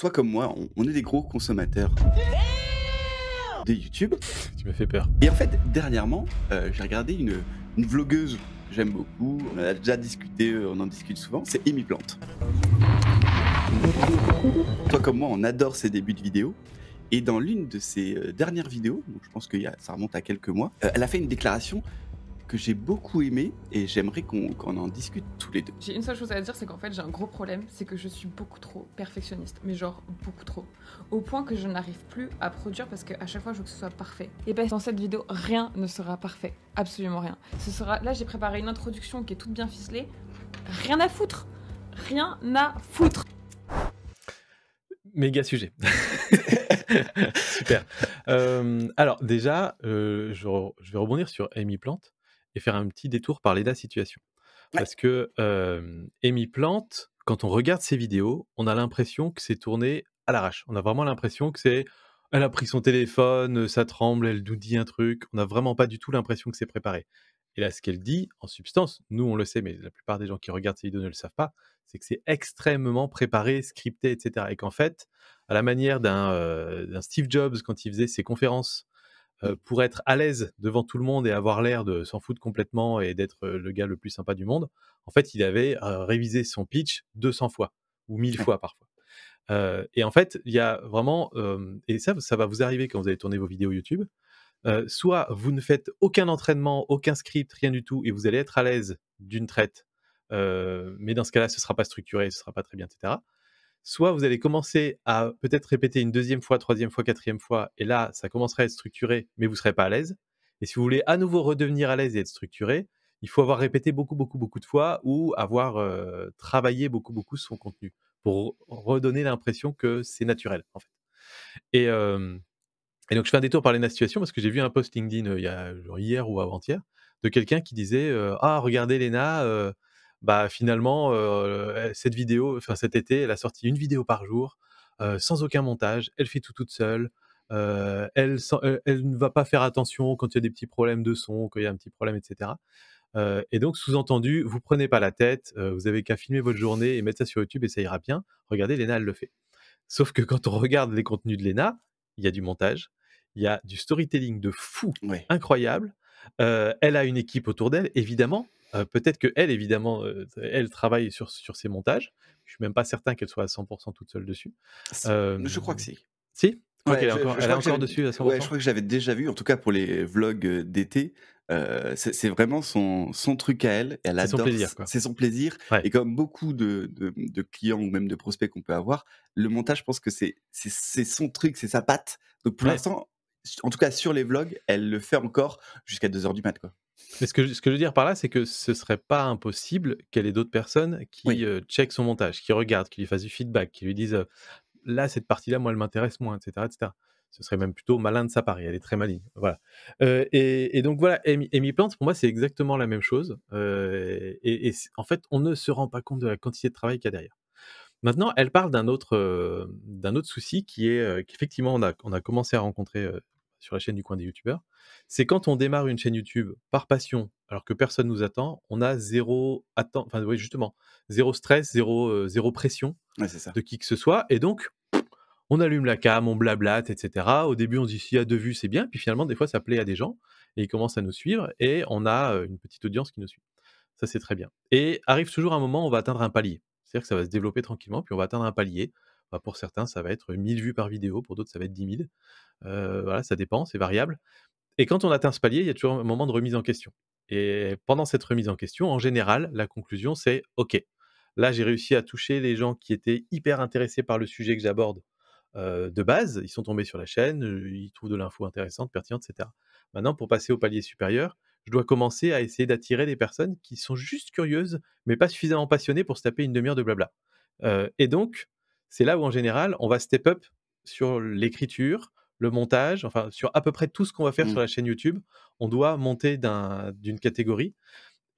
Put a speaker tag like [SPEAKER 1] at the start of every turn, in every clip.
[SPEAKER 1] Toi comme moi, on est des gros consommateurs de YouTube.
[SPEAKER 2] Tu m'as fait peur.
[SPEAKER 1] Et en fait, dernièrement, j'ai regardé une vlogueuse que j'aime beaucoup. On a déjà discuté, on en discute souvent. C'est Amy Plante. Toi comme moi, on adore ses débuts de vidéos. Et dans l'une de ses dernières vidéos, donc je pense que ça remonte à quelques mois, elle a fait une déclaration que j'ai beaucoup aimée et j'aimerais qu'on en discute tous les deux.
[SPEAKER 3] J'ai une seule chose à dire, c'est qu'en fait j'ai un gros problème, c'est que je suis beaucoup trop perfectionniste, mais genre beaucoup trop. Au point que je n'arrive plus à produire parce qu'à chaque fois je veux que ce soit parfait. Et ben dans cette vidéo, rien ne sera parfait, absolument rien. Là j'ai préparé une introduction qui est toute bien ficelée, rien à foutre, rien à foutre.
[SPEAKER 2] Méga sujet. Super. Alors déjà, je vais rebondir sur Amy Plante et faire un petit détour par Leda Situation.
[SPEAKER 1] Ouais.
[SPEAKER 2] Parce que Amy Plante, quand on regarde ses vidéos, on a l'impression que c'est tourné à l'arrache. On a vraiment l'impression que elle a pris son téléphone, ça tremble, elle nous dit un truc. On n'a vraiment pas du tout l'impression que c'est préparé. Et là, ce qu'elle dit, en substance, nous on le sait, mais la plupart des gens qui regardent ces vidéos ne le savent pas, c'est que c'est extrêmement préparé, scripté, etc. Et qu'en fait, à la manière d'un Steve Jobs quand il faisait ses conférences, pour être à l'aise devant tout le monde et avoir l'air de s'en foutre complètement et d'être le gars le plus sympa du monde, en fait, il avait révisé son pitch 200 fois ou 1000
[SPEAKER 1] Ouais.
[SPEAKER 2] fois parfois. Et en fait, il y a vraiment, et ça va vous arriver quand vous allez tourner vos vidéos YouTube, soit vous ne faites aucun entraînement, aucun script, rien du tout, et vous allez être à l'aise d'une traite, mais dans ce cas-là, ce ne sera pas structuré, ce ne sera pas très bien, etc. Soit vous allez commencer à peut-être répéter une deuxième fois, troisième fois, quatrième fois, et là, ça commencera à être structuré, mais vous ne serez pas à l'aise. Et si vous voulez à nouveau redevenir à l'aise et être structuré, il faut avoir répété beaucoup, beaucoup, beaucoup de fois ou avoir travaillé beaucoup, beaucoup son contenu pour redonner l'impression que c'est naturel, en fait. Et, euh, et donc, je fais un détour par les situations parce que j'ai vu un post LinkedIn il y a genre hier ou avant-hier de quelqu'un qui disait ah, regardez Léna, bah, finalement, cette vidéo, enfin cet été, elle a sorti une vidéo par jour, sans aucun montage, elle fait tout toute seule, elle ne va pas faire attention quand il y a des petits problèmes de son, quand il y a un petit problème, etc. Et donc, sous-entendu, vous prenez pas la tête, vous avez qu'à filmer votre journée et mettre ça sur YouTube et ça ira bien. Regardez, Léna, elle le fait. Sauf que quand on regarde les contenus de Léna, il y a du montage, il y a du storytelling de fou,
[SPEAKER 1] Ouais.
[SPEAKER 2] incroyable. Elle a une équipe autour d'elle, évidemment. Peut-être qu'elle, évidemment, elle travaille sur ses montages. Je suis même pas certain qu'elle soit à 100% toute seule dessus.
[SPEAKER 1] Je crois que
[SPEAKER 2] Hem,
[SPEAKER 1] si.
[SPEAKER 2] si? Tu crois
[SPEAKER 1] Ouais,
[SPEAKER 2] qu'elle est
[SPEAKER 1] je
[SPEAKER 2] encore
[SPEAKER 1] je
[SPEAKER 2] elle est
[SPEAKER 1] crois que
[SPEAKER 2] encore
[SPEAKER 1] j'avais
[SPEAKER 2] dessus à
[SPEAKER 1] ouais, je
[SPEAKER 2] 100%?
[SPEAKER 1] crois que j'avais déjà vu, en tout cas pour les vlogs, d'été, c'est vraiment son truc à elle. Elle
[SPEAKER 2] C'est son
[SPEAKER 1] adore,
[SPEAKER 2] plaisir, quoi.
[SPEAKER 1] c'est son plaisir
[SPEAKER 2] Ouais.
[SPEAKER 1] et comme beaucoup de clients ou même de prospects qu'on peut avoir, le montage, je pense que c'est son truc, c'est sa patte. Donc pour
[SPEAKER 2] Ouais.
[SPEAKER 1] l'instant, en tout cas sur les vlogs, elle le fait encore jusqu'à 2 heures du mat, quoi.
[SPEAKER 2] Mais ce que je veux dire par là, c'est que ce serait pas impossible qu'elle ait d'autres personnes qui,
[SPEAKER 1] Oui.
[SPEAKER 2] checkent son montage, qui regardent, qui lui fassent du feedback, qui lui disent, là, cette partie-là, moi, elle m'intéresse moins, et cetera, et cetera. Ce serait même plutôt malin de sa part et elle est très maligne, voilà. Et donc voilà, Amy Plante, pour moi, c'est exactement la même chose, et en fait, on ne se rend pas compte de la quantité de travail qu'il y a derrière. Maintenant, elle parle d'un autre souci qui est, qu'effectivement on a commencé à rencontrer, sur la chaîne du coin des youtubeurs. C'est quand on démarre une chaîne YouTube par passion, alors que personne nous attend, on a zéro enfin oui justement, zéro stress, zéro pression
[SPEAKER 1] Ouais, c'est ça.
[SPEAKER 2] de qui que ce soit et donc on allume la cam, on blablate et cetera. Au début, on se dit: «S'il y a 2 vues, c'est bien», puis finalement des fois ça plaît à des gens et ils commencent à nous suivre et on a, une petite audience qui nous suit. Ça, c'est très bien. Et arrive toujours un moment où on va atteindre un palier. C'est-à-dire que ça va se développer tranquillement, puis on va atteindre un palier. Bah, pour certains, ça va être 1000 vues par vidéo, pour d'autres, ça va être 10 000. Voilà, ça dépend, c'est variable. Et quand on atteint ce palier, il y a toujours un moment de remise en question. Et pendant cette remise en question, en général, la conclusion, c'est: «OK, là, j'ai réussi à toucher les gens qui étaient hyper intéressés par le sujet que j'aborde, de base. Ils sont tombés sur la chaîne, ils trouvent de l'info intéressante, pertinente, et cetera. Maintenant, pour passer au palier supérieur, je dois commencer à essayer d'attirer des personnes qui sont juste curieuses, mais pas suffisamment passionnées pour se taper une demi heure de blabla». Et donc, c'est là où, en général, on va step up sur l'écriture, le montage, enfin, sur à peu près tout ce qu'on va faire sur
[SPEAKER 1] Mmh.
[SPEAKER 2] la chaîne YouTube. On doit monter d'une catégorie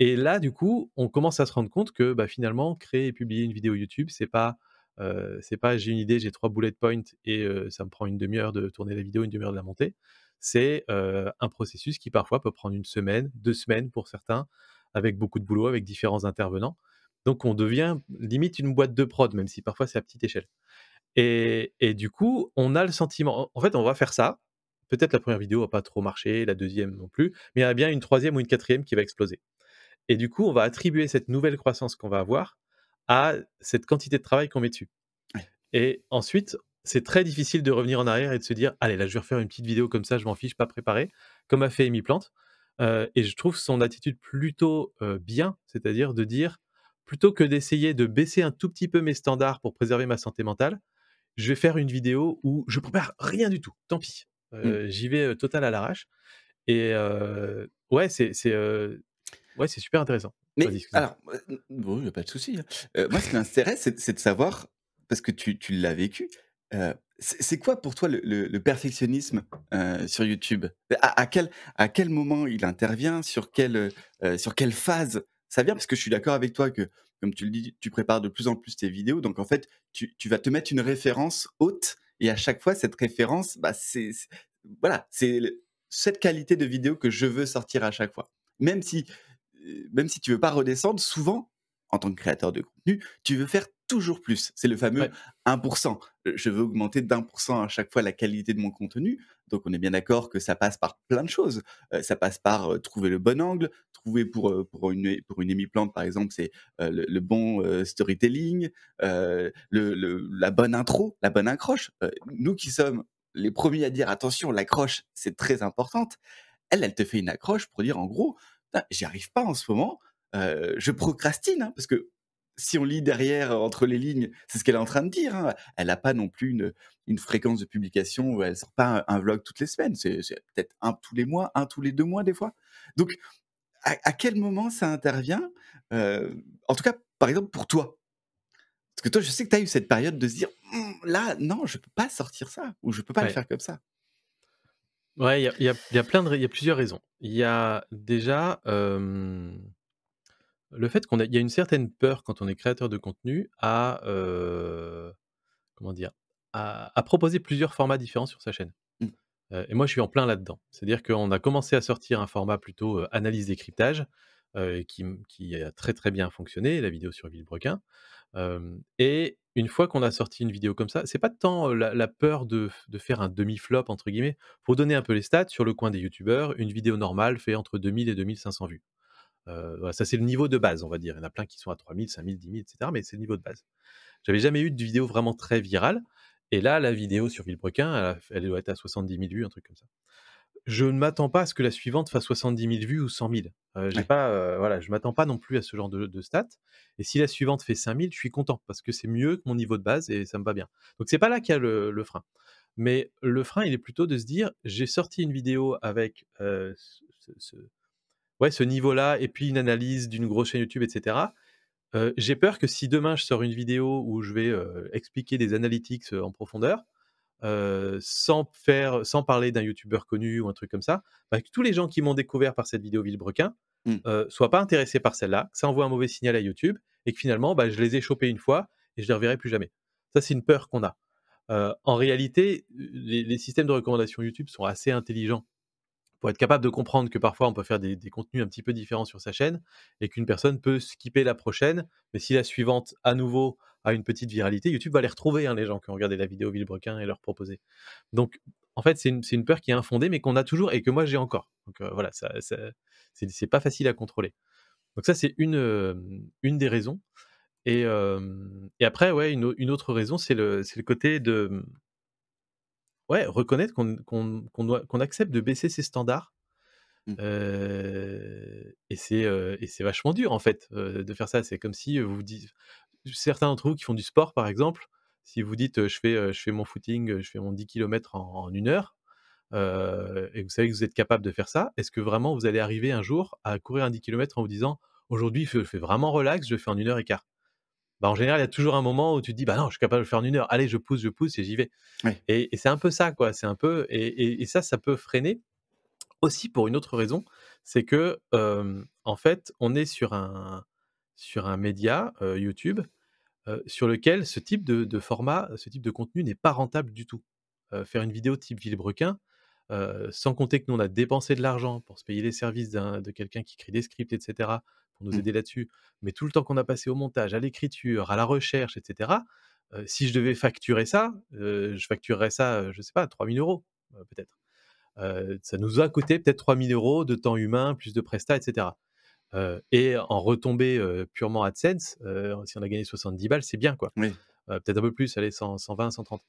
[SPEAKER 2] et là, du coup, on commence à se rendre compte que, bah, finalement, créer et publier une vidéo YouTube, c'est pas j'ai une idée, j'ai 3 bullet points et ça me prend une demi heure de tourner la vidéo, une demi heure de la monter. C'est, un processus qui parfois peut prendre une semaine, 2 semaines pour certains, avec beaucoup de boulot, avec différents intervenants. Donc on devient limite une boîte de prod, même si parfois c'est à petite échelle. Et du coup, on a le sentiment en fait, on va faire ça. Peut-être la première vidéo va pas trop marcher, la deuxième non plus, mais il y en a bien une troisième ou une quatrième qui va exploser. Et du coup, on va attribuer cette nouvelle croissance qu'on va avoir à cette quantité de travail qu'on met dessus.
[SPEAKER 1] Ouais.
[SPEAKER 2] Et ensuite, c'est très difficile de revenir en arrière et de se dire: «Allez, là, je vais refaire une petite vidéo comme ça, je m'en fiche, pas préparée», comme a fait Amy Plante. Et je trouve son attitude plutôt, bien, c'est-à-dire de dire: «Plutôt que d'essayer de baisser un tout petit peu mes standards pour préserver ma santé mentale, je vais faire une vidéo où je prépare rien du tout, tant pis.
[SPEAKER 1] Mmh.
[SPEAKER 2] J'y vais, total à l'arrache». Et ouais, ouais, c'est super intéressant. Vas-y,
[SPEAKER 1] Mais
[SPEAKER 2] excuse-moi.
[SPEAKER 1] alors, bon, il y a pas de souci, hein. Moi, ce qui m'intéresse, c'est de savoir, parce que tu l'as vécu, c'est quoi pour toi le perfectionnisme, sur YouTube? À quel moment il intervient? Sur quelle phase ça vient? Parce que je suis d'accord avec toi que, comme tu le dis, tu prépares de plus en plus tes vidéos, donc en fait, tu vas te mettre une référence haute et à chaque fois, cette référence, bah, c'est voilà, c'est cette qualité de vidéo que je veux sortir à chaque fois. Même si même si tu veux pas redescendre, souvent, en tant que créateur de contenu, tu veux faire toujours plus. C'est le fameux
[SPEAKER 2] Ouais.
[SPEAKER 1] 1%. Je veux augmenter d'1% à chaque fois la qualité de mon contenu. Donc on est bien d'accord que ça passe par plein de choses. Ça passe par, trouver le bon angle, trouver pour une Amy Plante, par exemple, c'est, le bon, storytelling, la bonne intro, la bonne accroche. Nous qui sommes les premiers à dire: «Attention, l'accroche, c'est très importante». Elle te fait une accroche pour dire en gros: «Putain, j'y arrive pas en ce moment, je procrastine», hein, parce que si on lit derrière, entre les lignes, c'est ce qu'elle est en train de dire, hein. Elle a pas non plus une fréquence de publication où elle sort pas un vlog toutes les semaines. C'est peut-être un tous les mois, un tous les 2 mois des fois. Donc à quel moment ça intervient? En tout cas, par exemple pour toi? Parce que toi, je sais que tu as eu cette période de se dire: Là, non, je peux pas sortir ça ou je peux pas le
[SPEAKER 2] Ouais.
[SPEAKER 1] faire comme ça».
[SPEAKER 2] Ouais, il y a plusieurs raisons. Il y a déjà, le fait il y a une certaine peur quand on est créateur de contenu à, comment dire? À proposer plusieurs formats différents sur sa chaîne.
[SPEAKER 1] Mmh.
[SPEAKER 2] Et moi, je suis en plein là-dedans. C'est-à-dire qu'on a commencé à sortir un format plutôt, analyse décryptage, qui a très, très bien fonctionné, la vidéo sur Villebrequin. Et une fois qu'on a sorti une vidéo comme ça, c'est pas tant, la peur de faire un «demi-flop» entre guillemets. Pour donner un peu les stats, sur le coin des youtubeurs, une vidéo normale fait entre 2 000 et 2 500 vues. Voilà, ça c'est le niveau de base, on va dire. Il y en a plein qui sont à 3 000, 5 000, 10 000 et cetera, mais c'est le niveau de base. J'avais jamais eu de vidéo vraiment très virale et là, la vidéo sur Villebrequin, elle doit être à 70 000 vues, un truc comme ça. Je ne m'attends pas à ce que la suivante fasse 70 000 vues ou 100 000. J'ai
[SPEAKER 1] Ouais.
[SPEAKER 2] pas, voilà, je m'attends pas non plus à ce genre de stats. Et si la suivante fait 5 000, je suis content parce que c'est mieux que mon niveau de base et ça me va bien. Donc c'est pas là qu'il y a le frein. Mais le frein, il est plutôt de se dire: «J'ai sorti une vidéo avec, ouais, ce niveau-là et puis une analyse d'une grosse chaîne YouTube et cetera». J'ai peur que si demain je sors une vidéo où je vais, expliquer des analytics, en profondeur, sans parler d'un youtubeur connu ou un truc comme ça, bah, que tous les gens qui m'ont découvert par cette vidéo Villebrequin,
[SPEAKER 1] Mmh.
[SPEAKER 2] soient pas intéressés par celle-là, que ça envoie un mauvais signal à YouTube et que finalement, bah, je les ai chopés une fois et je les reverrai plus jamais. Ça, c'est une peur qu'on a. En réalité, les systèmes de recommandation YouTube sont assez intelligents pour être capable de comprendre que parfois on peut faire des contenus un petit peu différents sur sa chaîne et qu'une personne peut skipper la prochaine, mais si la suivante, à nouveau, a une petite viralité, YouTube va les retrouver, hein, les gens qui ont regardé la vidéo Villebrequin et leur proposer. Donc, en fait, c'est une peur qui est infondée, mais qu'on a toujours et que moi j'ai encore. Donc voilà, c'est pas facile à contrôler. Donc ça, c'est une des raisons. Et après, ouais, une autre raison, c'est le côté de, ouais, reconnaître qu'on accepte de baisser ses standards.
[SPEAKER 1] Mmh.
[SPEAKER 2] Et c'est vachement dur en fait, de faire ça. C'est comme si, vous vous dites certains d'entre vous qui font du sport par exemple, si vous dites, «Je fais mon footing, je fais mon 10 kilomètres en 1 heure», et que vous savez que vous êtes capable de faire ça, est-ce que vraiment vous allez arriver un jour à courir un 10 kilomètres en vous disant: «Aujourd'hui, je fais vraiment relax, je le fais en 1 heure et quart». Bah, en général, il y a toujours un moment où tu te dis: «Bah non, je suis capable de le faire en 1 heure. Allez, je pousse et j'y vais».
[SPEAKER 1] Ouais.
[SPEAKER 2] Et c'est un peu ça quoi, c'est un peu et ça peut freiner aussi pour une autre raison, c'est que, en fait, on est sur un média, YouTube, sur lequel ce type de format, ce type de contenu n'est pas rentable du tout. Faire une vidéo type Villebrequin, sans compter que nous on a dépensé de l'argent pour se payer les services de quelqu'un qui écrit des scripts et cetera, pour nous
[SPEAKER 1] Mmh.
[SPEAKER 2] aider là-dessus, mais tout le temps qu'on a passé au montage, à l'écriture, à la recherche et cetera, Si je devais facturer ça, je facturerais ça, je sais pas, 3 000 € peut-être. Ça nous a coûté peut-être 3 000 € de temps humain, plus de prestat, et cetera. Et en retombées, purement AdSense, si on a gagné 70 balles, c'est bien, quoi.
[SPEAKER 1] Oui.
[SPEAKER 2] Peut-être un peu plus, allez, 120, 130.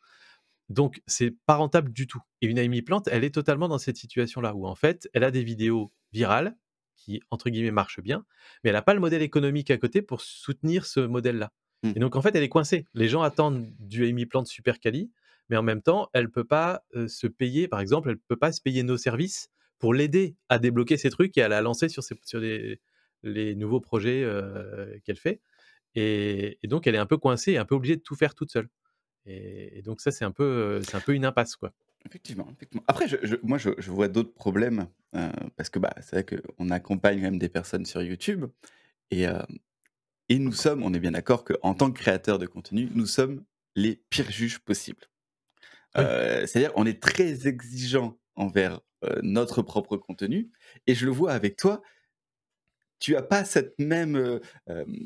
[SPEAKER 2] Donc c'est pas rentable du tout. Et une Amy Plante, elle est totalement dans cette situation-là où en fait, elle a des vidéos virales qui, entre guillemets, marchent bien, mais elle a pas le modèle économique à côté pour soutenir ce modèle-là.
[SPEAKER 1] Mmh.
[SPEAKER 2] Et donc en fait, elle est coincée. Les gens attendent du Amy Plante super quali, mais en même temps, elle peut pas, se payer, par exemple, elle peut pas se payer nos services pour l'aider à débloquer ces trucs et à la lancer sur les nouveaux projets, qu'elle fait. Et donc elle est un peu coincée et un peu obligée de tout faire toute seule. Et donc ça, c'est un peu une impasse, quoi.
[SPEAKER 1] Effectivement, effectivement. Après, moi, je vois d'autres problèmes, parce que, bah, c'est vrai qu'on accompagne quand même des personnes sur YouTube et nous sommes, on est bien d'accord qu'en tant que créateurs de contenu, nous sommes les pires juges possibles.
[SPEAKER 2] Oui,
[SPEAKER 1] C'est-à-dire, on est très exigeants envers, notre propre contenu et je le vois avec toi, tu as pas cette même,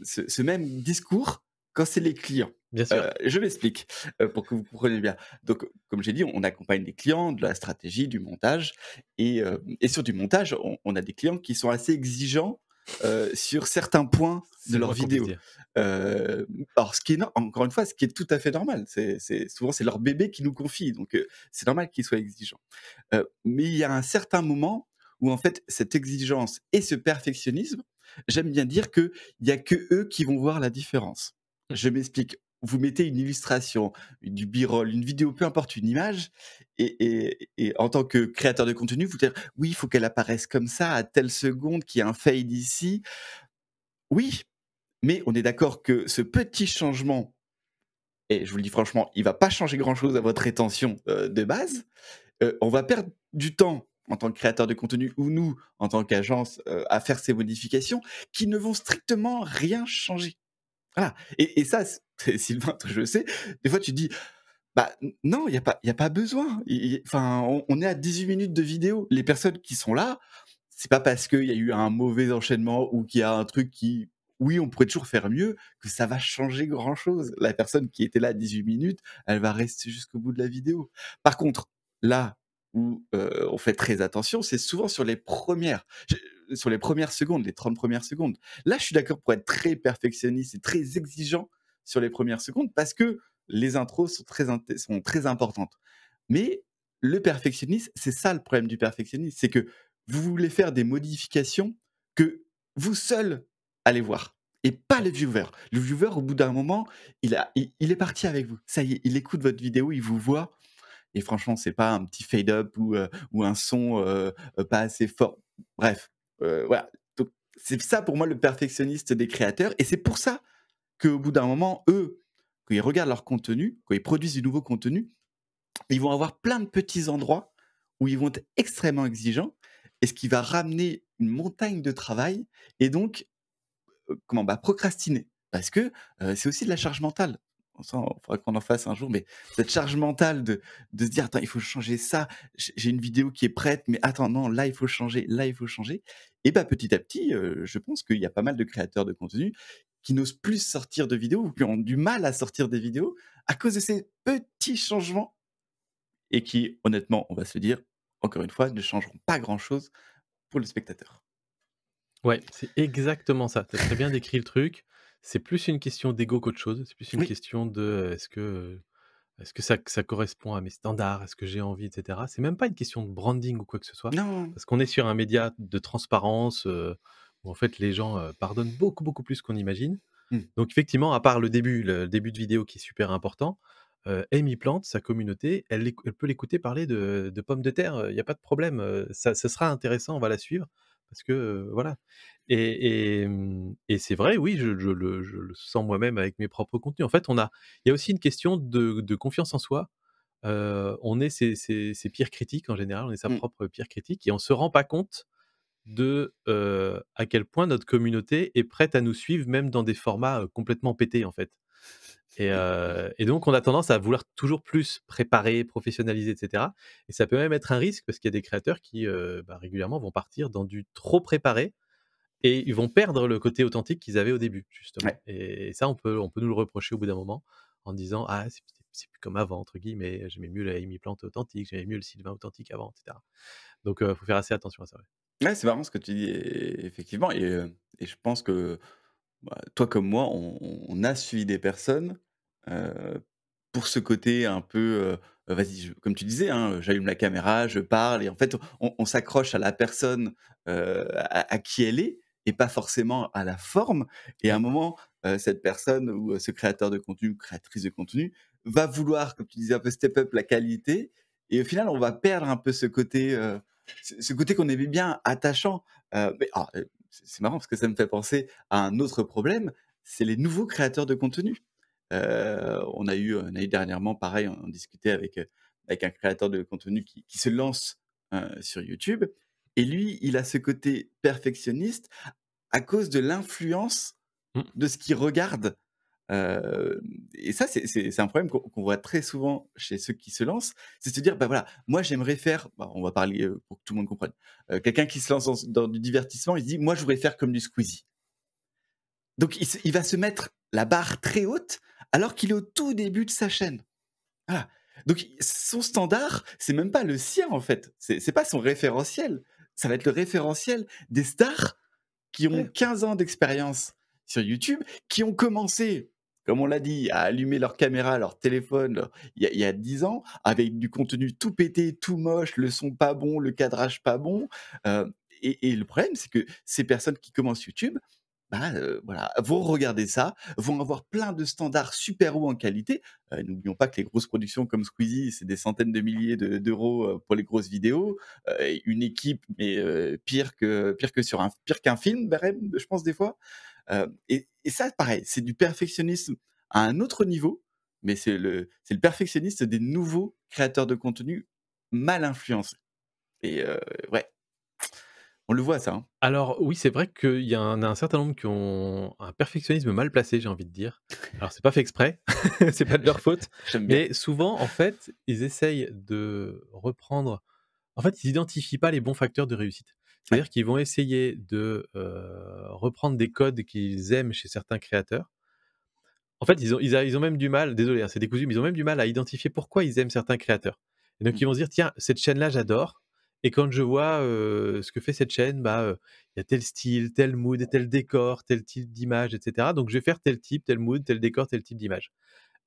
[SPEAKER 1] ce même discours quand c'est les clients.
[SPEAKER 2] bien sûr.
[SPEAKER 1] Je m'explique, pour que vous compreniez bien. Donc, comme j'ai dit, on accompagne des clients, de la stratégie, du montage et sur du montage, on a des clients qui sont assez exigeants, sur certains points de
[SPEAKER 2] C'est le
[SPEAKER 1] leurs
[SPEAKER 2] moins qu'on puisse
[SPEAKER 1] vidéos.
[SPEAKER 2] dire.
[SPEAKER 1] Alors ce qui est encore une fois, ce qui est tout à fait normal. C'est souvent, c'est leur bébé qui nous confie, donc c'est normal qu'ils soient exigeants. Mais il y a un certain moment où en fait cette exigence et ce perfectionnisme, j'aime bien dire qu'il y a que eux qui vont voir la différence.
[SPEAKER 2] Mmh.
[SPEAKER 1] Je m'explique. Vous mettez une illustration, du b-roll, une vidéo, peu importe, une image, et en tant que créateur de contenu, vous dites oui, il faut qu'elle apparaisse comme ça à telle seconde, qu'il y ait un fade ici. Oui, mais on est d'accord que ce petit changement, et je vous le dis franchement, il va pas changer grand-chose à votre rétention de base. On va perdre du temps en tant que créateur de contenu ou nous, en tant qu'agence, à faire ces modifications qui ne vont strictement rien changer. Voilà, et ça, Sylvain, toi, je le sais, des fois tu te dis: «Bah, non, il y a pas besoin». Enfin, on est à 18 minutes de vidéo. Les personnes qui sont là, c'est pas parce qu'il y a eu un mauvais enchaînement ou qu'il y a un truc qui oui, on pourrait toujours faire mieux, que ça va changer grand chose. La personne qui était là à 18 minutes, elle va rester jusqu'au bout de la vidéo. Par contre, là où, on fait très attention, c'est souvent sur les premières secondes, les 30 premières secondes. Là, je suis d'accord pour être très perfectionniste et très exigeant sur les premières secondes parce que les intros sont très importantes. Mais le perfectionnisme, c'est ça le problème du perfectionnisme, c'est que vous voulez faire des modifications que vous seul allez voir et pas
[SPEAKER 2] Ouais.
[SPEAKER 1] le viewer. Le viewer, au bout d'un moment, il est parti avec vous. Ça y est, il écoute votre vidéo, il vous voit et franchement, c'est pas un petit fade up ou un son, pas assez fort. Bref, voilà. Donc c'est ça pour moi le perfectionniste des créateurs et c'est pour ça qu'au bout d'un moment, eux, quand ils regardent leur contenu, quand ils produisent du nouveau contenu, ils vont avoir plein de petits endroits où ils vont être extrêmement exigeants et ce qui va ramener une montagne de travail et donc, procrastiner. Parce que, c'est aussi de la charge mentale. Ça, il faudra qu'on en fasse un jour, mais cette charge mentale de se dire: «Attends, il faut changer ça, j'ai une vidéo qui est prête, mais attends, non, là, il faut changer, là, il faut changer» et bah, petit à petit, je pense qu'il y a pas mal de créateurs de contenu qui n'osent plus sortir de vidéos ou qui ont du mal à sortir des vidéos à cause de ces petits changements et qui, honnêtement, on va se le dire, encore une fois, ne changeront pas grand-chose pour le spectateur.
[SPEAKER 2] Ouais, c'est exactement ça. Tu as très bien décrit le truc. C'est plus une question d'ego qu'autre chose. C'est plus une
[SPEAKER 1] Oui,
[SPEAKER 2] question de, est-ce que ça correspond à mes standards? Est-ce que j'ai envie, et cetera? C'est même pas une question de branding ou quoi que ce soit,
[SPEAKER 1] non,
[SPEAKER 2] parce qu'on est sur un média de transparence, où en fait les gens, pardonnent beaucoup, beaucoup plus qu'on imagine.
[SPEAKER 1] mmh,
[SPEAKER 2] Donc effectivement, à part le début de vidéo qui est super important, Amy Plante, sa communauté, elle peut l'écouter parler de pommes de terre, il y a pas de problème, ça ce sera intéressant, on va la suivre parce que, voilà. Et c'est vrai, oui, je le sens moi-même avec mes propres contenus. En fait, il y a aussi une question de confiance en soi. On est ses pires critiques en général, on est sa
[SPEAKER 1] mmh,
[SPEAKER 2] propre pire critique et on se rend pas compte de, à quel point notre communauté est prête à nous suivre même dans des formats, complètement pétés, en fait.
[SPEAKER 1] oui, oui.
[SPEAKER 2] Et donc on a tendance à vouloir toujours plus préparer, professionnaliser, et cetera, et ça peut même être un risque parce qu'il y a des créateurs qui, régulièrement vont partir dans du trop préparé et ils vont perdre le côté authentique qu'ils avaient au début, justement,
[SPEAKER 1] Ouais.
[SPEAKER 2] et ça on peut nous le reprocher au bout d'un moment en disant ah c'est plus comme avant entre guillemets, j'aimais mieux la Amy Plante authentique, j'aimais mieux le Sylvain authentique avant, etc. Donc faut faire assez attention à ça. Ouais.
[SPEAKER 1] Ouais, c'est marrant ce que tu dis, effectivement, et je pense que bah, toi comme moi, on a suivi des personnes pour ce côté un peu, vas-y, comme tu disais, hein, j'allume la caméra, je parle, et en fait, on s'accroche à la personne, à qui elle est, et pas forcément à la forme. Et à un
[SPEAKER 2] Ouais.
[SPEAKER 1] moment, cette personne ou ce créateur de contenu, créatrice de contenu, va vouloir, comme tu disais, un peu step up la qualité, et au final, on va perdre un peu ce côté qu'on aimait bien, attachant. C'est marrant parce que ça me fait penser à un autre problème, c'est les nouveaux créateurs de contenu. On a eu dernièrement pareil, on discutait avec un créateur de contenu qui se lance, sur YouTube, et lui, il a ce côté perfectionniste à cause de l'influence
[SPEAKER 2] Mmh.
[SPEAKER 1] de ce qu'il regarde. Hem Et ça, c'est un problème qu'on voit très souvent chez ceux qui se lancent. C'est se dire: «Bah, voilà, moi j'aimerais faire», bah, on va parler, pour que tout le monde comprenne. Quelqu'un qui se lance dans du divertissement, il se dit: «Moi je voudrais faire comme du Squeezie». Donc il va se mettre la barre très haute, alors qu'il est au tout début de sa chaîne. Voilà. Donc son standard, c'est même pas le sien en fait. C'est pas son référentiel. Ça va être le référentiel des stars qui ont
[SPEAKER 2] Ouais.
[SPEAKER 1] 15 ans d'expérience sur YouTube, qui ont commencé, comme on l'a dit, à allumer leur caméra, leur téléphone, il y a 10 ans, avec du contenu tout pété, tout moche, le son pas bon, le cadrage pas bon. Et le problème, c'est que ces personnes qui commencent YouTube, bah, voilà, vont regarder ça, vont avoir plein de standards super hauts en qualité. N'oublions pas que les grosses productions comme Squeezie, c'est des centaines de milliers d'euros, pour les grosses vidéos. Une équipe, mais pire qu'un film même, je pense des fois. Et ça, pareil, c'est du perfectionnisme à un autre niveau, mais c'est le perfectionniste des nouveaux créateurs de contenu mal influencés. Et ouais, on le voit ça, hein.
[SPEAKER 2] Alors oui, c'est vrai qu'il y en a un certain nombre qui ont un perfectionnisme mal placé, j'ai envie de dire. Alors c'est pas fait exprès, c'est pas de leur faute,
[SPEAKER 1] J'aime bien.
[SPEAKER 2] mais souvent en fait, ils essayent de reprendre en fait, ils identifient pas les bons facteurs de réussite.
[SPEAKER 1] Ouais.
[SPEAKER 2] C'est-à-dire qu'ils vont essayer de, reprendre des codes qu'ils aiment chez certains créateurs. En fait, ils ont même du mal, désolé, hein, c'est décousu, mais ils ont même du mal à identifier pourquoi ils aiment certains créateurs. Et donc
[SPEAKER 1] Mmh.
[SPEAKER 2] ils vont se dire: «Tiens, cette chaîne-là, j'adore et quand je vois, ce que fait cette chaîne, bah, il y a tel style, tel mood, tel décor, tel type d'image et cetera. Donc je vais faire tel type, tel mood, tel décor, tel type d'image».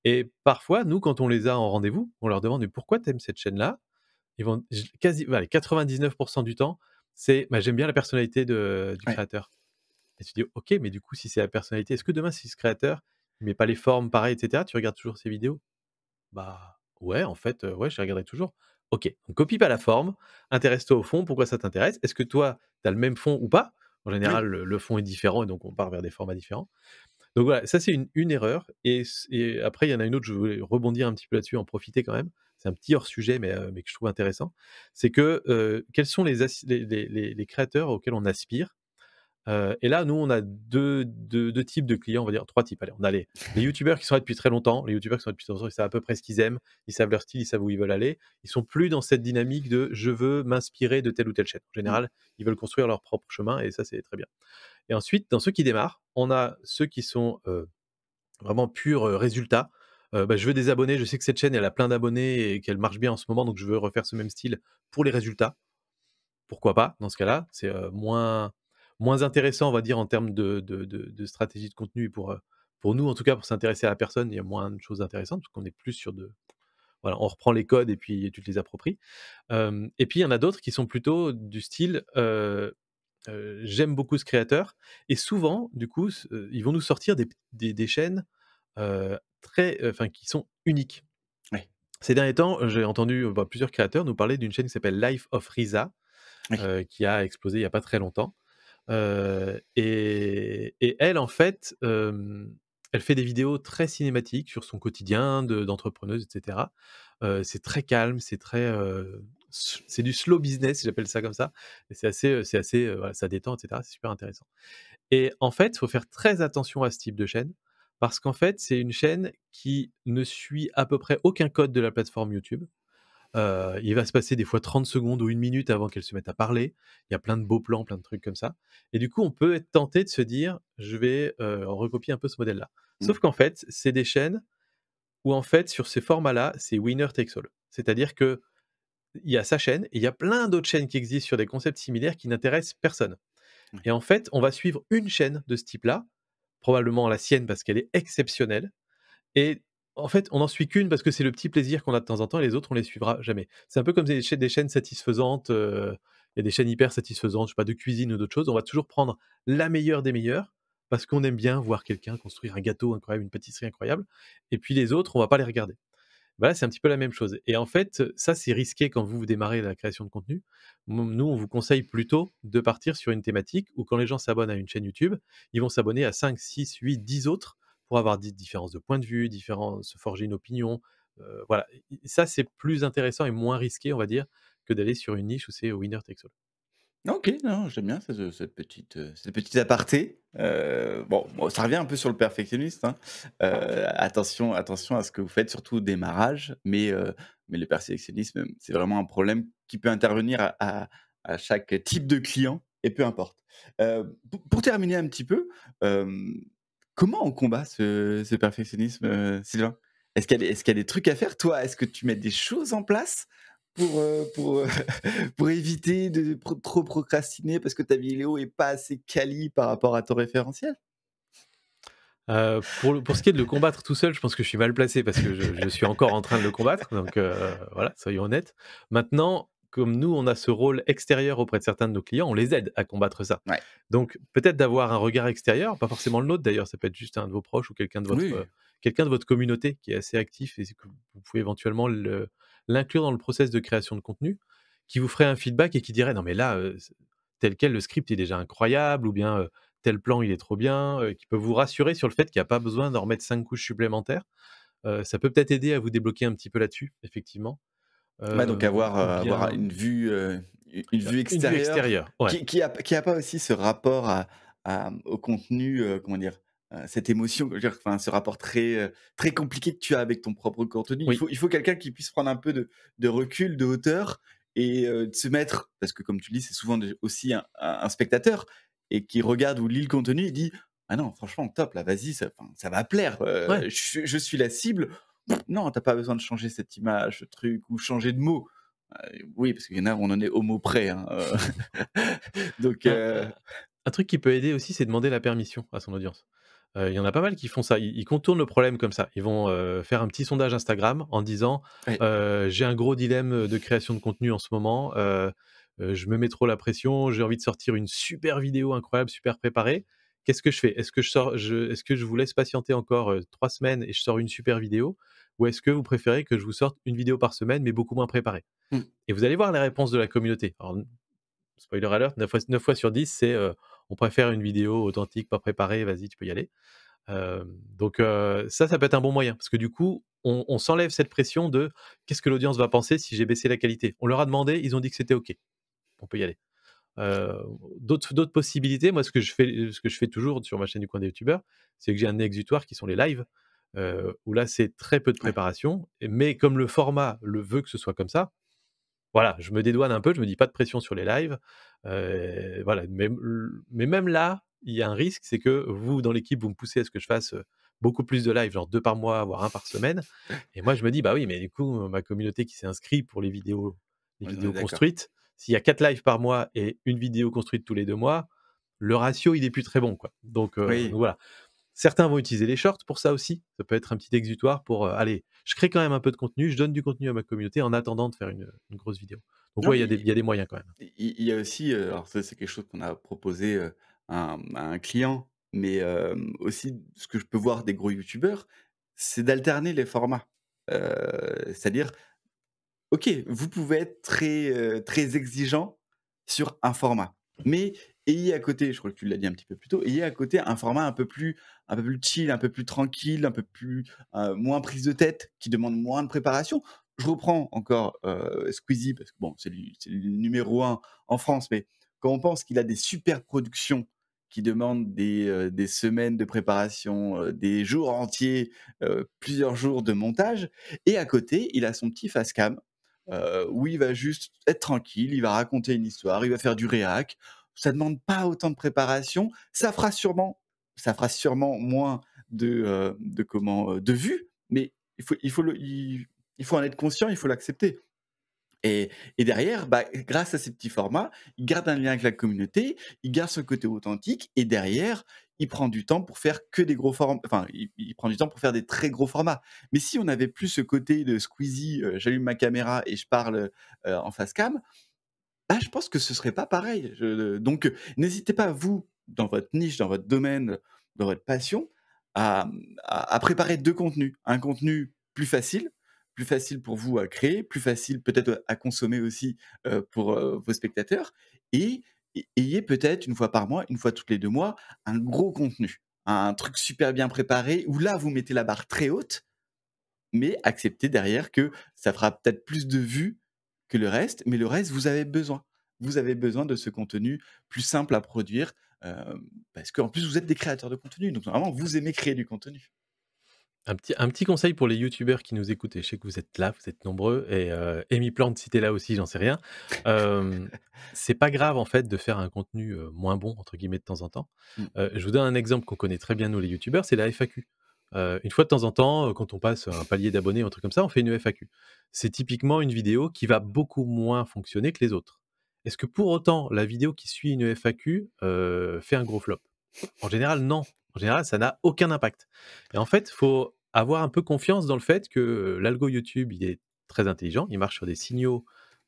[SPEAKER 2] Et parfois, nous, quand on les a en rendez-vous, on leur demande: «Mais pourquoi tu aimes cette chaîne-là?» Ils vont quasi voilà, 99 du temps, c'est: «Bah, j'aime bien la personnalité du
[SPEAKER 1] Ouais.
[SPEAKER 2] créateur». Et tu dis: «OK, mais du coup, si c'est la personnalité, est-ce que demain, si ce créateur, il met pas les formes pareilles et cetera, tu regardes toujours ses vidéos?» «Bah, ouais, en fait, ouais, je les regarderai toujours». OK, donc copie pas la forme, intéresse-toi au fond, pourquoi ça t'intéresse? Est-ce que toi, tu as le même fond ou pas? En général,
[SPEAKER 1] Oui.
[SPEAKER 2] le fond est différent et donc on part vers des formats différents. Donc voilà, ça c'est une erreur et après il y en a une autre, je voulais rebondir un petit peu là-dessus, en profiter quand même. C'est un petit hors sujet mais que je trouve intéressant. C'est que, quels sont les créateurs auxquels on aspire? Et là, nous, on a deux types de clients, on va dire 3 types. Allez, on a les youtubeurs qui sont là depuis très longtemps. Les youtubeurs qui sont là depuis très longtemps, ils savent à peu près ce qu'ils aiment, ils savent leur style, ils savent où ils veulent aller. Ils sont plus dans cette dynamique de: «Je veux m'inspirer de telle ou telle chaîne». En
[SPEAKER 1] Mmh.
[SPEAKER 2] général, ils veulent construire leur propre chemin et ça, c'est très bien. Et ensuite, dans ceux qui démarrent, on a ceux qui sont, vraiment pur, résultat. Bah, je veux des abonnés, je sais que cette chaîne, elle a plein d'abonnés et qu'elle marche bien en ce moment, donc je veux refaire ce même style pour les résultats. Pourquoi pas, dans ce cas-là? C'est, moins intéressant, on va dire, en termes de stratégie de contenu pour nous, en tout cas, pour s'intéresser à la personne, il y a moins de choses intéressantes, parce qu'on est plus sur de voilà, on reprend les codes et puis tu te les appropries. Et puis il y en a d'autres qui sont plutôt du style, j'aime beaucoup ce créateur et souvent, du coup, ils vont nous sortir des chaînes, enfin, qui sont uniques.
[SPEAKER 1] Ouais.
[SPEAKER 2] Ces derniers temps, j'ai entendu, bah, plusieurs créateurs nous parler d'une chaîne qui s'appelle Life of Riza,
[SPEAKER 1] Oui.
[SPEAKER 2] qui a explosé il y a pas très longtemps. Et elle, en fait, elle fait des vidéos très cinématiques sur son quotidien d'entrepreneuse et cetera. C'est très calme, c'est très, c'est du slow business, j'appelle ça comme ça et c'est assez, voilà, ça détend et cetera, c'est super intéressant. Et en fait, il faut faire très attention à ce type de chaîne parce qu'en fait, c'est une chaîne qui ne suit à peu près aucun code de la plateforme YouTube. Il va se passer des fois 30 secondes ou 1 minute avant qu'elle se mette à parler. Il y a plein de beaux plans, plein de trucs comme ça et du coup, on peut être tenté de se dire: «Je vais, recopier un peu ce modèle-là».
[SPEAKER 1] Mmh.
[SPEAKER 2] Sauf qu'en fait, c'est des chaînes où en fait, sur ces formats-là, c'est winner takes all. C'est-à-dire que il y a sa chaîne et il y a plein d'autres chaînes qui existent sur des concepts similaires qui n'intéressent personne.
[SPEAKER 1] Ouais.
[SPEAKER 2] Et en fait, on va suivre une chaîne de ce type-là, probablement la sienne parce qu'elle est exceptionnelle. Et en fait, on n'en suit qu'une parce que c'est le petit plaisir qu'on a de temps en temps et les autres, on les suivra jamais. C'est un peu comme des chaînes satisfaisantes. Il y a des chaînes hyper satisfaisantes, je sais pas, de cuisine ou d'autres choses. On va toujours prendre la meilleure des meilleures parce qu'on aime bien voir quelqu'un construire un gâteau incroyable, une pâtisserie incroyable. Et puis les autres, on va pas les regarder. Bah là, c'est un petit peu la même chose. Et en fait, ça, c'est risqué quand vous démarrez la création de contenu. Nous, on vous conseille plutôt de partir sur une thématique où quand les gens s'abonnent à une chaîne YouTube, ils vont s'abonner à 5, 6, 8, 10 autres pour avoir des différences de point de vue, se forger une opinion. Voilà. Et ça, c'est plus intéressant et moins risqué, on va dire, que d'aller sur une niche où c'est winner takes all.
[SPEAKER 1] OK, non, j'aime bien cette petite aparté. Bon, ça revient un peu sur le perfectionniste, hein. Attention à ce que vous faites, surtout au démarrage, mais le perfectionnisme, c'est vraiment un problème qui peut intervenir à chaque type de client et peu importe. Pour terminer un petit peu, hem, comment on combat ce perfectionnisme, Sylvain? Est-ce qu'il y a des trucs à faire? Toi, est-ce que tu mets des choses en place pour pour éviter de trop procrastiner parce que ta vidéo est pas assez quali par rapport à ton référentiel?
[SPEAKER 2] Pour ce qui est de le combattre tout seul, je pense que je suis mal placé parce que je suis encore en train de le combattre, donc voilà, soyons honnêtes. Maintenant, comme nous, on a ce rôle extérieur auprès de certains de nos clients, on les aide à combattre ça.
[SPEAKER 1] Ouais.
[SPEAKER 2] Donc peut-être d'avoir un regard extérieur, pas forcément le nôtre d'ailleurs, ça peut être juste un de vos proches ou
[SPEAKER 1] Oui.
[SPEAKER 2] quelqu'un de votre communauté qui est assez actif et que vous pouvez éventuellement l'inclure dans le process de création de contenu, qui vous ferait un feedback et qui dirait: «Non mais là, tel quel, le script est déjà incroyable» ou bien, «Tel plan, il est trop bien», qui peut vous rassurer sur le fait qu'il y a pas besoin d'en remettre 5 couches supplémentaires. Ça peut peut-être aider à vous débloquer un petit peu là-dessus, effectivement.
[SPEAKER 1] Ouais, donc
[SPEAKER 2] Ou
[SPEAKER 1] avoir
[SPEAKER 2] bien,
[SPEAKER 1] une vue
[SPEAKER 2] une vue
[SPEAKER 1] extérieure
[SPEAKER 2] extérieure, ouais.
[SPEAKER 1] qui a pas aussi ce rapport au contenu, comment dire? Cette émotion, je veux dire, enfin, ce rapport très compliqué que tu as avec ton propre contenu.
[SPEAKER 2] Oui,
[SPEAKER 1] Il faut quelqu'un qui puisse prendre un peu de recul, de hauteur et de se mettre parce que comme tu le dis, c'est souvent aussi un spectateur et qui regarde ou lit le contenu et dit: «Ah non, franchement top là, vas-y, ça va plaire,
[SPEAKER 2] ouais.
[SPEAKER 1] je suis la cible, non, t'as pas besoin de changer cette image, ce truc ou changer de mot. Oui, parce qu'il y en a, on en est au mot près, hein, donc
[SPEAKER 2] Un un truc qui peut aider aussi, c'est demander la permission à son audience. Il y en a pas mal qui font ça. Ils contournent le problème comme ça. Ils vont, faire un petit sondage Instagram en disant:
[SPEAKER 1] ouais,
[SPEAKER 2] «J'ai un gros dilemme, de création de contenu en ce moment, je me mets trop la pression, j'ai envie de sortir une super vidéo incroyable, super préparée. Qu'est-ce que je fais? Est-ce que je vous laisse patienter encore, 3 semaines et je sors une super vidéo? Ou est-ce que vous préférez que je vous sorte une vidéo par semaine mais beaucoup moins préparée?»
[SPEAKER 1] mmh,
[SPEAKER 2] Et vous allez voir les réponses de la communauté. Alors spoiler alert, 9 fois sur 10, c'est, «On préfère une vidéo authentique, pas préparée, vas-y, tu peux y aller». Donc ça peut être un bon moyen parce que du coup, on s'enlève cette pression de: «Qu'est-ce que l'audience va penser si j'ai baissé la qualité?» On leur a demandé, ils ont dit que c'était OK, on peut y aller. Heu, d'autres possibilités, moi ce que je fais toujours sur ma chaîne du coin des youtubeurs, c'est que j'ai un exutoire qui sont les lives, où là c'est très peu de
[SPEAKER 1] ouais,
[SPEAKER 2] préparation, mais comme le format le veut que ce soit comme ça, voilà, je me dédouane un peu, je me dis: «Pas de pression sur les lives». Voilà, mais même là, il y a un risque, c'est que vous, dans l'équipe, vous me poussez à ce que je fasse, beaucoup plus de lives, genre 2 par mois, voire un par semaine et moi je me dis: «Bah oui, mais du coup, ma communauté qui s'est inscrite pour les
[SPEAKER 1] on est
[SPEAKER 2] vidéos
[SPEAKER 1] d'accord.
[SPEAKER 2] construites, s'il y a 4 lives par mois et une vidéo construite tous les 2 mois, le ratio, il est plus très bon, quoi». Donc
[SPEAKER 1] Oui,
[SPEAKER 2] voilà. Certains vont utiliser les shorts pour ça aussi. Ça peut être un petit exutoire pour, «Allez, je crée quand même un peu de contenu, je donne du contenu à ma communauté en attendant de faire une grosse vidéo». Donc
[SPEAKER 1] non,
[SPEAKER 2] ouais,
[SPEAKER 1] mais
[SPEAKER 2] il y a des moyens quand même.
[SPEAKER 1] il y a aussi, alors ça, c'est quelque chose qu'on a proposé, à un client, mais aussi ce que je peux voir des gros youtubeurs, c'est d'alterner les formats. C'est-à-dire OK, vous pouvez être très exigeant sur un format, mais ayez à côté, je crois que tu l'as dit un petit peu plus tôt, ayez à côté un format un peu plus chill, un peu plus tranquille, un peu plus, moins prise de tête, qui demande moins de préparation. Je reprends encore, Squeezie parce que bon, c'est le numéro un en France, mais quand on pense qu'il a des super productions qui demandent des semaines de préparation, des jours entiers, plusieurs jours de montage et à côté, il a son petit face cam où il va juste être tranquille, il va raconter une histoire, il va faire du réac. Ça demande pas autant de préparation. Ça fera sûrement moins de vues, mais il faut en être conscient, il faut l'accepter. Et derrière, bah, grâce à ces petits formats, il garde un lien avec la communauté, il garde ce côté authentique et derrière, il prend du temps pour faire que des gros formats, enfin, il prend du temps pour faire des très gros formats. Mais si on n'avait plus ce côté de Squeezie, j'allume ma caméra et je parle, en face cam, bah, je pense que ce serait pas pareil. Donc, n'hésitez pas, vous, dans votre niche, dans votre domaine, dans votre passion, à préparer 2 contenus. Un contenu plus facile pour vous à créer, plus facile peut-être à consommer aussi, pour, vos spectateurs et ayez peut-être 1 fois par mois, 1 fois toutes les 2 mois, un gros contenu. Un truc super bien préparé où là, vous mettez la barre très haute, mais acceptez derrière que ça fera peut-être plus de vues que le reste, mais le reste, vous avez besoin. Vous avez besoin de ce contenu plus simple à produire, parce qu'en plus, vous êtes des créateurs de contenu, donc normalement, vous aimez créer du contenu.
[SPEAKER 2] Un petit conseil pour les youtubeurs qui nous écoutent, et je sais que vous êtes là, vous êtes nombreux, et Amy Plante, si tu là aussi, j'en sais rien. C'est pas grave en fait de faire un contenu moins bon, entre guillemets, de temps en temps.
[SPEAKER 1] Mmh.
[SPEAKER 2] Je vous donne un exemple qu'on connaît très bien, nous les youtubeurs, c'est la FAQ. Une fois de temps en temps, quand on passe un palier d'abonnés ou un truc comme ça, on fait une FAQ. C'est typiquement une vidéo qui va beaucoup moins fonctionner que les autres. Est-ce que pour autant, la vidéo qui suit une FAQ fait un gros flop? En général, non. En général, ça n'a aucun impact. Et en fait, il faut avoir un peu confiance dans le fait que l'algo YouTube, il est très intelligent, il marche sur des signaux,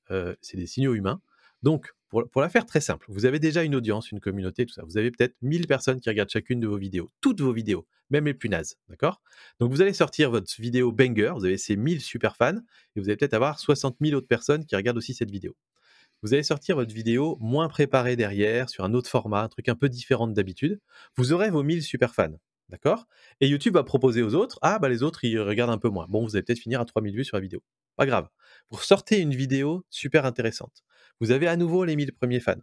[SPEAKER 2] c'est des signaux humains. Donc, pour la faire très simple, vous avez déjà une audience, une communauté, tout ça. Vous avez peut-être 1000 personnes qui regardent chacune de vos vidéos, toutes vos vidéos, même les plus nazes, d'accord? Donc, vous allez sortir votre vidéo banger, vous avez ces 1000 super fans, et vous allez peut-être avoir 60 000 autres personnes qui regardent aussi cette vidéo. Vous allez sortir votre vidéo moins préparée derrière, sur un autre format, un truc un peu différent de d'habitude. Vous aurez vos 1000 super fans, d'accord? Et YouTube va proposer aux autres, ah bah les autres ils regardent un peu moins. Bon, vous allez peut-être finir à 3000 vues sur la vidéo. Pas grave. Vous sortez une vidéo super intéressante. Vous avez à nouveau les 1000 premiers fans.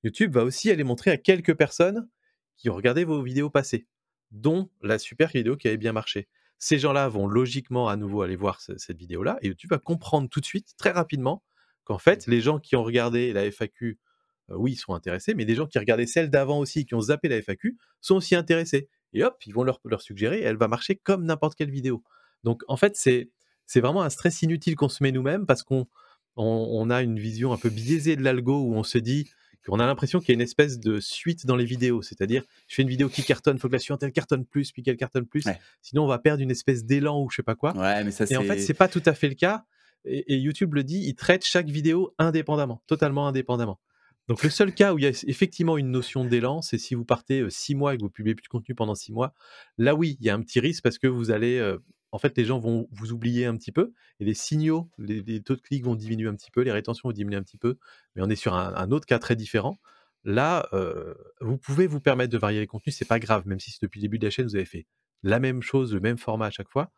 [SPEAKER 2] YouTube va aussi aller montrer à quelques personnes qui ont regardé vos vidéos passées, dont la super vidéo qui avait bien marché. Ces gens-là vont logiquement à nouveau aller voir cette vidéo-là, et YouTube va comprendre tout de suite, très rapidement, qu'en fait, les gens qui ont regardé la FAQ, oui, ils sont intéressés, mais des gens qui regardaient celle d'avant aussi, qui ont zappé la FAQ, sont aussi intéressés. Et hop, ils vont leur suggérer, et elle va marcher comme n'importe quelle vidéo. Donc en fait, c'est vraiment un stress inutile qu'on se met nous-mêmes, parce qu'on a une vision un peu biaisée de l'algo, où on se dit qu'on a l'impression qu'il y a une espèce de suite dans les vidéos. C'est-à-dire, je fais une vidéo qui cartonne, il faut que la suivante elle cartonne plus, puis qu'elle cartonne plus.
[SPEAKER 1] Ouais.
[SPEAKER 2] Sinon, on va perdre une espèce d'élan ou je sais pas quoi.
[SPEAKER 1] Ouais, mais ça,
[SPEAKER 2] Et en fait,
[SPEAKER 1] c'est
[SPEAKER 2] c'est pas tout à fait le cas. Et YouTube le dit, il traite chaque vidéo indépendamment, totalement indépendamment. Donc le seul cas où il y a effectivement une notion d'élan, c'est si vous partez 6 mois et que vous publiez plus de contenu pendant 6 mois. Là oui, il y a un petit risque, parce que vous allez, en fait, les gens vont vous oublier un petit peu, et les signaux, les taux de clics vont diminuer un petit peu, les rétentions vont diminuer un petit peu, mais on est sur un autre cas très différent. Là, vous pouvez vous permettre de varier les contenus, c'est pas grave, même si depuis le début de la chaîne, vous avez fait la même chose, le même format à chaque fois.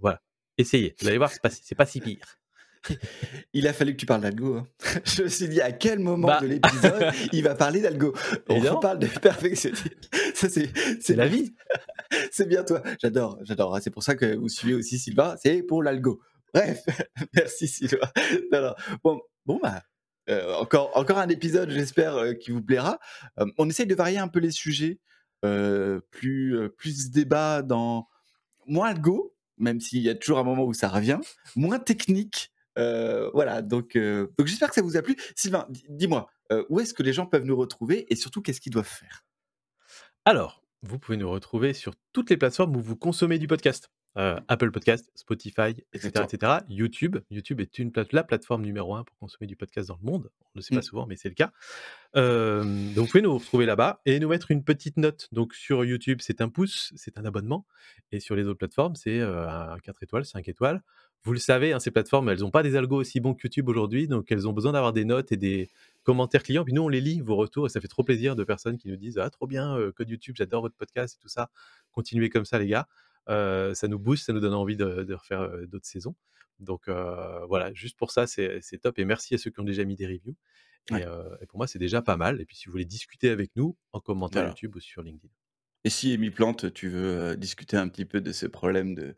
[SPEAKER 2] Voilà, essayez, vous allez voir, c'est pas si pire.
[SPEAKER 1] Il a fallu que tu parles d'algo, hein. Je me suis dit à quel moment
[SPEAKER 2] Bah.
[SPEAKER 1] de l'épisode il va parler d'algo. On
[SPEAKER 2] Évidemment.
[SPEAKER 1] parle de perfectionnisme. Ça,
[SPEAKER 2] C'est la vie.
[SPEAKER 1] C'est bien toi. J'adore. C'est pour ça que vous suivez aussi Sylvain. C'est pour l'algo. Bref, merci Sylvain. Non. Bon bah. Encore un épisode, j'espère, qui vous plaira. On essaye de varier un peu les sujets, plus débat dans moins algo, même s'il y a toujours un moment où ça revient, moins technique. Voilà, donc j'espère que ça vous a plu. Sylvain, dis-moi, où est-ce que les gens peuvent nous retrouver et surtout qu'est-ce qu'ils doivent faire?
[SPEAKER 2] Alors, vous pouvez nous retrouver sur toutes les plateformes où vous consommez du podcast. Apple Podcast, Spotify, etc.,
[SPEAKER 1] Exactement.
[SPEAKER 2] etc. YouTube est la plateforme numéro 1 pour consommer du podcast dans le monde. On ne le sait pas souvent, mais c'est le cas. Donc vous pouvez nous retrouver là-bas et nous mettre une petite note. Donc sur YouTube, c'est un pouce, c'est un abonnement. Et sur les autres plateformes, c'est un 4 étoiles, 5 étoiles. Vous le savez, hein, ces plateformes, elles n'ont pas des algos aussi bons que YouTube aujourd'hui, donc elles ont besoin d'avoir des notes et des commentaires clients. Puis nous, on les lit, vos retours, et ça fait trop plaisir de personnes qui nous disent « Ah, trop bien, Code YouTube, j'adore votre podcast et tout ça. Continuez comme ça, les gars. » Ça nous booste, ça nous donne envie de refaire d'autres saisons. Donc voilà, juste pour ça, c'est top. Et merci à ceux qui ont déjà mis des reviews.
[SPEAKER 1] Ouais.
[SPEAKER 2] Et pour moi, c'est déjà pas mal. Et puis si vous voulez discuter avec nous, en commentaire
[SPEAKER 1] Voilà.
[SPEAKER 2] YouTube ou sur LinkedIn.
[SPEAKER 1] Et si Amy Plante, tu veux discuter un petit peu de ce problème de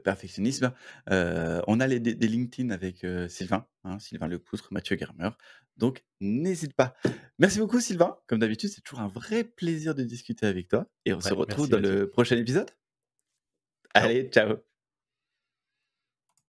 [SPEAKER 1] perfectionnisme, on a des LinkedIn avec Sylvain, hein, Sylvain Lepoutre, Mathieu Germer. Donc n'hésite pas. Merci beaucoup Sylvain. Comme d'habitude, c'est toujours un vrai plaisir de discuter avec toi. Et on se
[SPEAKER 2] Ouais,
[SPEAKER 1] retrouve
[SPEAKER 2] merci
[SPEAKER 1] dans
[SPEAKER 2] Mathieu.
[SPEAKER 1] le prochain épisode.
[SPEAKER 2] Ciao.
[SPEAKER 1] Allez, ciao.